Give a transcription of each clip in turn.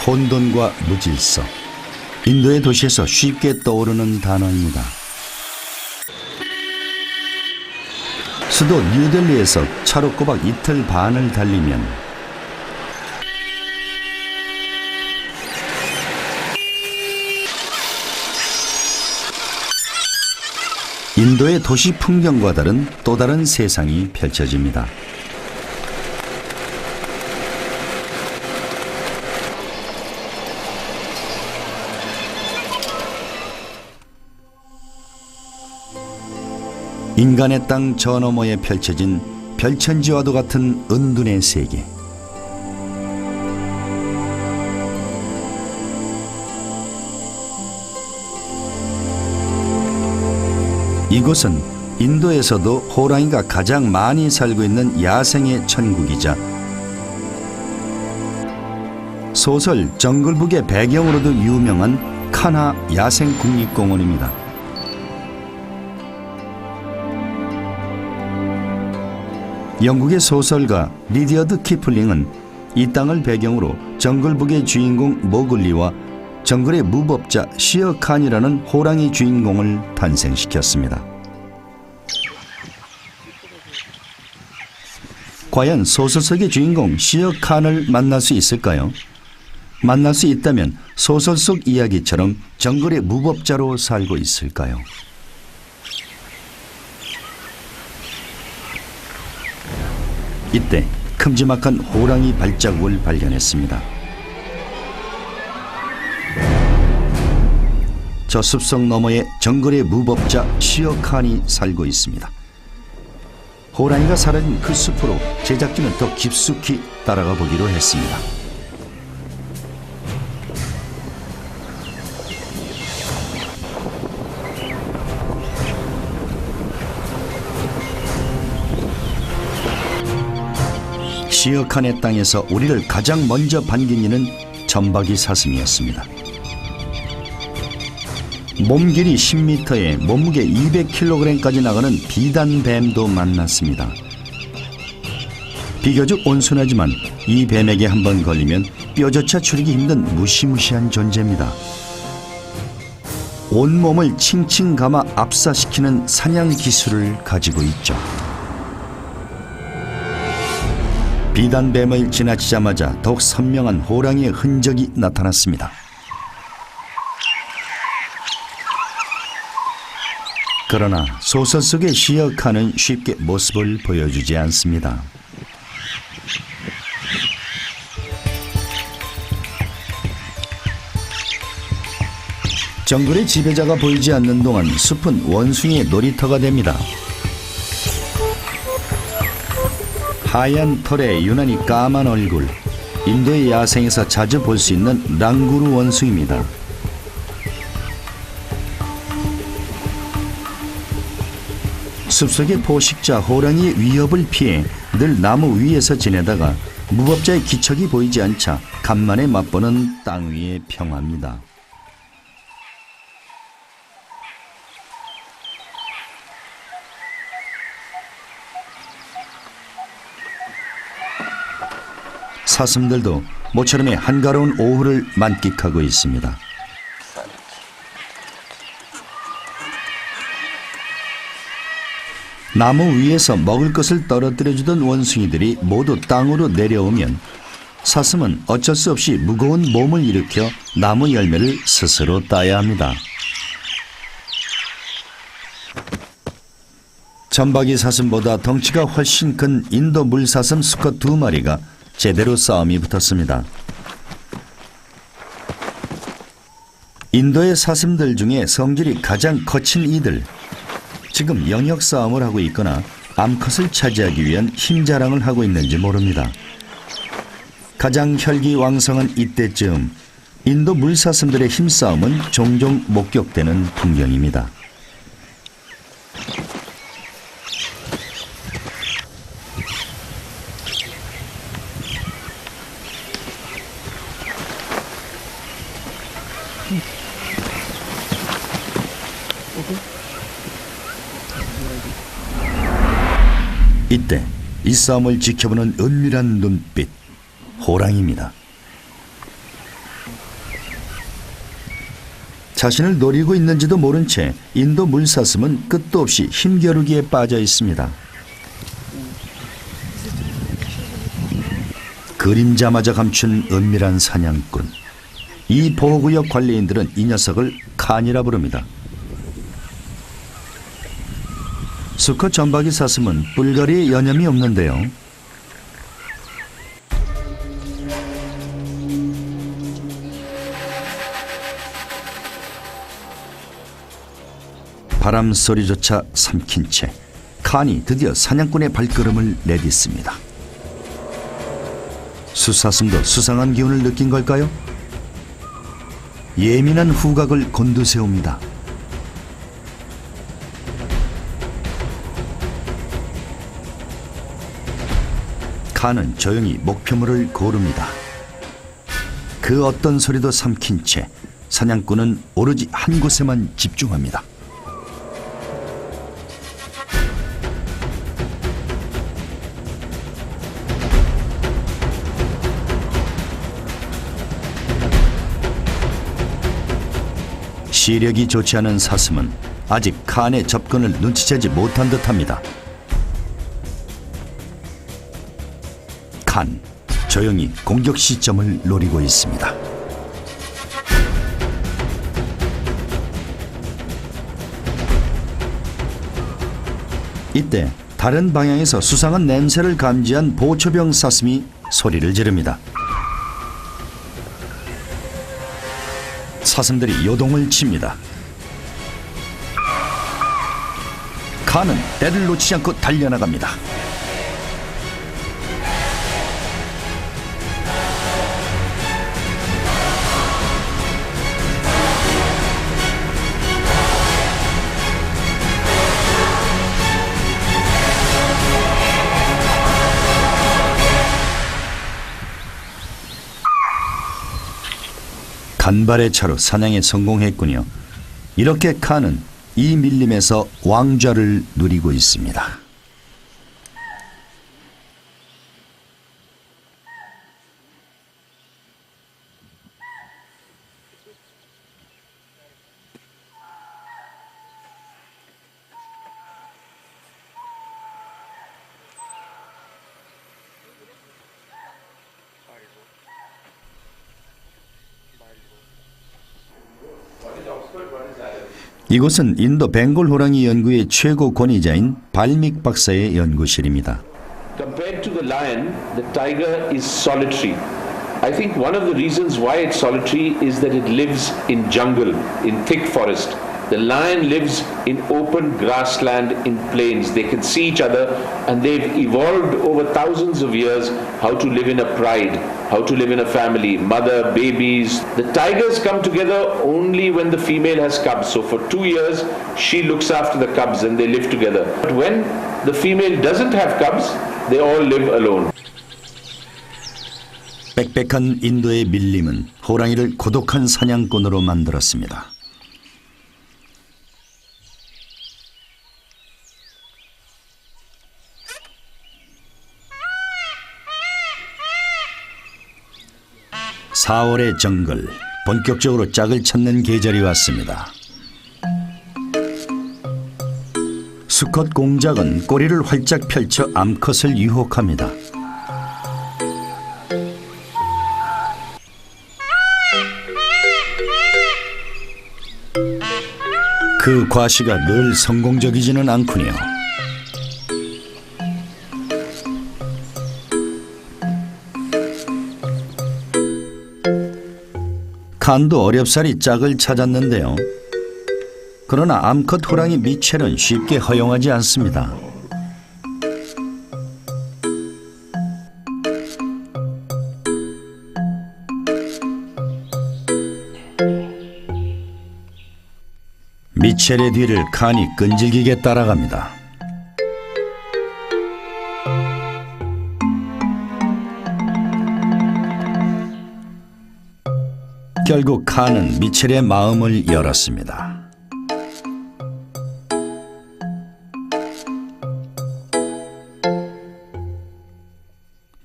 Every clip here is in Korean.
혼돈과 무질서. 인도의 도시에서 쉽게 떠오르는 단어입니다. 수도 뉴델리에서 차로 꼬박 이틀 반을 달리면 인도의 도시 풍경과 다른 또 다른 세상이 펼쳐집니다. 인간의 땅 저 너머에 펼쳐진 별천지와도 같은 은둔의 세계. 이곳은 인도에서도 호랑이가 가장 많이 살고 있는 야생의 천국이자 소설 정글북의 배경으로도 유명한 카나 야생국립공원입니다. 영국의 소설가 리디어드 키플링은 이 땅을 배경으로 정글북의 주인공 모글리와 정글의 무법자 시어칸이라는 호랑이 주인공을 탄생시켰습니다. 과연 소설 속의 주인공 시어칸을 만날 수 있을까요? 만날 수 있다면 소설 속 이야기처럼 정글의 무법자로 살고 있을까요? 이때 큼지막한 호랑이 발자국을 발견했습니다. 저 숲속 너머에 정글의 무법자 시어칸이 살고 있습니다. 호랑이가 사라진 그 숲으로 제작진은 더 깊숙이 따라가 보기로 했습니다. 시어칸의 땅에서 우리를 가장 먼저 반긴 이는 점박이 사슴이었습니다. 몸 길이 10m에 몸무게 200kg까지 나가는 비단뱀도 만났습니다. 비교적 온순하지만 이 뱀에게 한번 걸리면 뼈조차 추리기 힘든 무시무시한 존재입니다. 온몸을 칭칭 감아 압사시키는 사냥 기술을 가지고 있죠. 비단뱀을 지나치자마자 더욱 선명한 호랑이의 흔적이 나타났습니다. 그러나 소설 속의 시어칸은 쉽게 모습을 보여주지 않습니다. 정글의 지배자가 보이지 않는 동안 숲은 원숭이의 놀이터가 됩니다. 하얀 털에 유난히 까만 얼굴, 인도의 야생에서 자주 볼 수 있는 랑구르 원숭이입니다. 숲속의 포식자 호랑이의 위협을 피해 늘 나무 위에서 지내다가 무법자의 기척이 보이지 않자 간만에 맛보는 땅 위의 평화입니다. 사슴들도 모처럼의 한가로운 오후를 만끽하고 있습니다. 나무 위에서 먹을 것을 떨어뜨려주던 원숭이들이 모두 땅으로 내려오면 사슴은 어쩔 수 없이 무거운 몸을 일으켜 나무 열매를 스스로 따야 합니다. 점박이 사슴보다 덩치가 훨씬 큰 인도 물사슴 수컷 2마리가 제대로 싸움이 붙었습니다. 인도의 사슴들 중에 성질이 가장 거친 이들, 지금 영역 싸움을 하고 있거나 암컷을 차지하기 위한 힘자랑을 하고 있는지 모릅니다. 가장 혈기왕성한 이때쯤 인도 물사슴들의 힘싸움은 종종 목격되는 풍경입니다. 이때 이 싸움을 지켜보는 은밀한 눈빛, 호랑이입니다. 자신을 노리고 있는지도 모른 채 인도 물사슴은 끝도 없이 힘겨루기에 빠져 있습니다. 그림자마저 감춘 은밀한 사냥꾼. 이 보호구역 관리인들은 이 녀석을 칸이라 부릅니다. 수컷 점박이 사슴은 뿔갈이에 여념이 없는데요. 바람 소리조차 삼킨 채 칸이 드디어 사냥꾼의 발걸음을 내딛습니다. 수사슴도 수상한 기운을 느낀 걸까요? 예민한 후각을 곤두세웁니다. 칸은 조용히 목표물을 고릅니다. 그 어떤 소리도 삼킨 채 사냥꾼은 오로지 한 곳에만 집중합니다. 시력이 좋지 않은 사슴은 아직 칸의 접근을 눈치채지 못한 듯합니다. 칸, 조용히 공격 시점을 노리고 있습니다. 이때 다른 방향에서 수상한 냄새를 감지한 보초병 사슴이 소리를 지릅니다. 사슴들이 요동을 칩니다. 칸은 때를 놓치지 않고 달려나갑니다. 간발의 차로 사냥에 성공했군요. 이렇게 칸은 이 밀림에서 왕좌를 누리고 있습니다. 이곳은 인도 벵골 호랑이 연구의 최고 권위자인 발믹 박사의 연구실입니다. Compared to the lion, the tiger is solitary. I think one of the reasons why it's solitary is that it lives in jungle, in thick forest. The lion lives in open grassland, in plains. They can see each other and they've evolved over thousands of years how to live in a pride, how to live in a family, mother, babies. The tigers come together only when the female has cubs. So for 2 years, she looks after the cubs and they live together. But when the female doesn't have cubs, they all live alone. 빽빽한 인도의 밀림은 호랑이를 고독한 사냥꾼으로 만들었습니다. (4월의) 정글, 본격적으로 짝을 찾는 계절이 왔습니다. 수컷 공작은 꼬리를 활짝 펼쳐 암컷을 유혹합니다. 그 과시가 늘 성공적이지는 않군요. 칸도 어렵사리 짝을 찾았는데요. 그러나 암컷 호랑이 미첼은 쉽게 허용하지 않습니다. 미첼의 뒤를 칸이 끈질기게 따라갑니다. 결국 칸은 미첼의 마음을 열었습니다.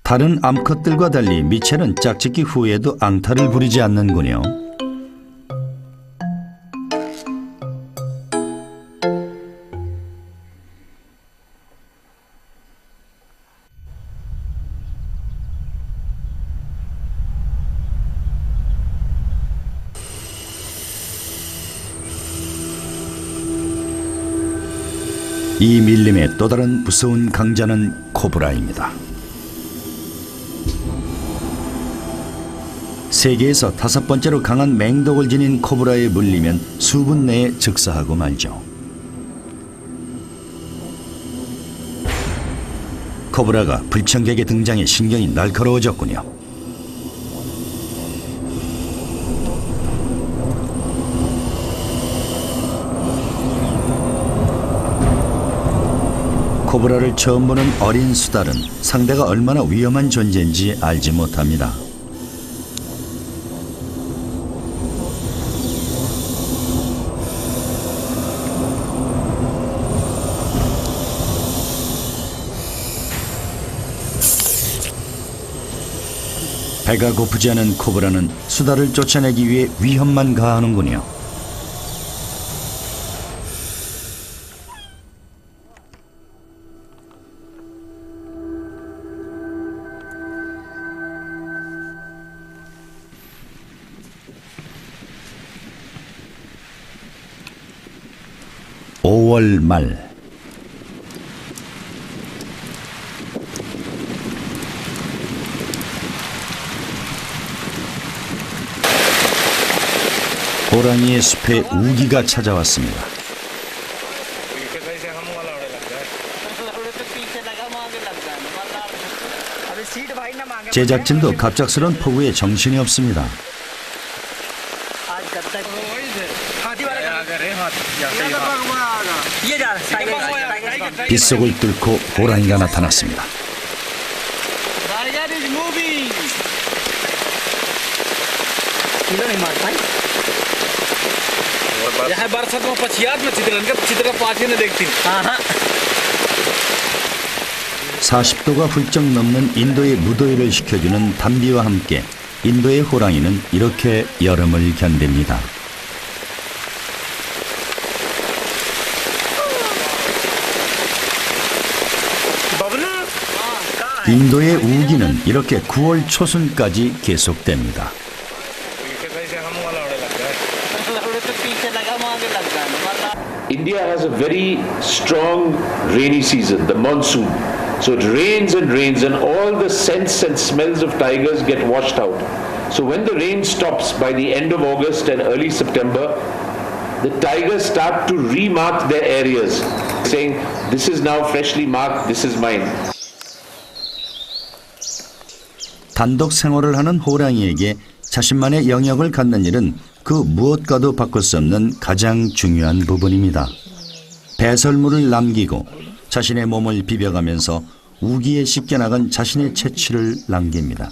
다른 암컷들과 달리 미첼은 짝짓기 후에도 앙탈을 부리지 않는군요. 이 밀림의 또 다른 무서운 강자는 코브라입니다. 세계에서 5번째로 강한 맹독을 지닌 코브라에 물리면 수분 내에 즉사하고 말죠. 코브라가 불청객의 등장에 신경이 날카로워졌군요. 코브라를 처음 보는 어린 수달은 상대가 얼마나 위험한 존재인지 알지 못합니다. 배가 고프지 않은 코브라는 수달을 쫓아내기 위해 위험만 가하는군요. (5월) 말 호랑이의 숲에 우기가 찾아왔습니다. 제작진도 갑작스런 폭우에 정신이 없습니다. 빗속을 뚫고 호랑이가 나타났습니다. यहाँ बरसात में पछियात में चित्र पाठी ने देखती 40도가 훌쩍 넘는 인도의 무더위를 식혀주는 단비와 함께 인도의 호랑이는 이렇게 여름을 견딥니다. 인도의 우기는 이렇게 9월 초순까지 계속됩니다. India has a very strong rainy season, the monsoon. So it rains and rains and all the scents and smells of tigers get washed out. So when the rain stops by the end of August and early September, the tigers start to remark their areas, saying, this is now freshly marked, this is mine. 단독 생활을 하는 호랑이에게 자신만의 영역을 갖는 일은 그 무엇과도 바꿀 수 없는 가장 중요한 부분입니다. 배설물을 남기고 자신의 몸을 비벼가면서 우기에 씻겨나간 자신의 채취를 남깁니다.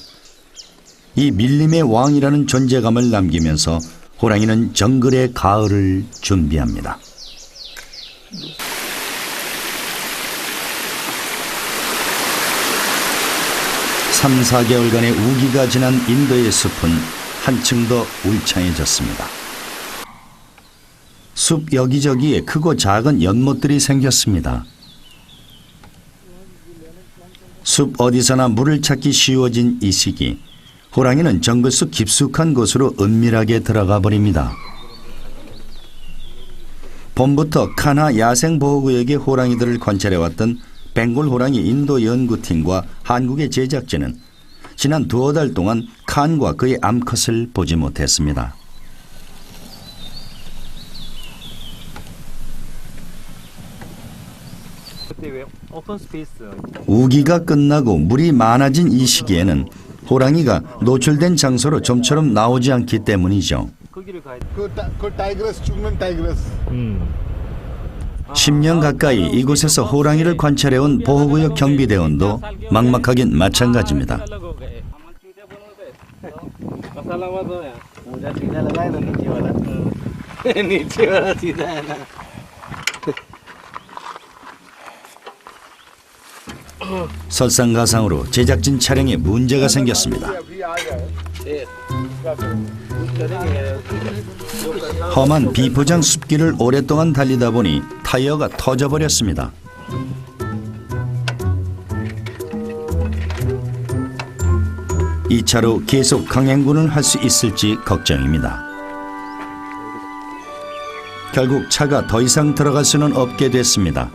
이 밀림의 왕이라는 존재감을 남기면서 호랑이는 정글의 가을을 준비합니다. 3~4개월간의 우기가 지난 인도의 숲은 한층 더 울창해졌습니다. 숲 여기저기에 크고 작은 연못들이 생겼습니다. 숲 어디서나 물을 찾기 쉬워진 이 시기, 호랑이는 정글 속 깊숙한 곳으로 은밀하게 들어가 버립니다. 봄부터 칸하 야생보호구역의 호랑이들을 관찰해왔던 벵골 호랑이 인도 연구팀과 한국의 제작진은 지난 2~5달 동안 칸과 그의 암컷을 보지 못했습니다. 우기가 끝나고 물이 많아진 이 시기에는 호랑이가 노출된 장소로 좀처럼 나오지 않기 때문이죠. 10년 가까이 이곳에서 호랑이를 관찰해온 보호구역 경비대원도 막막하긴 마찬가지입니다. 설상가상으로 제작진 차량에 문제가 생겼습니다. 험한 비포장 숲길을 오랫동안 달리다 보니 타이어가 터져버렸습니다. 이 차로 계속 강행군을 할 수 있을지 걱정입니다. 결국 차가 더 이상 들어갈 수는 없게 됐습니다.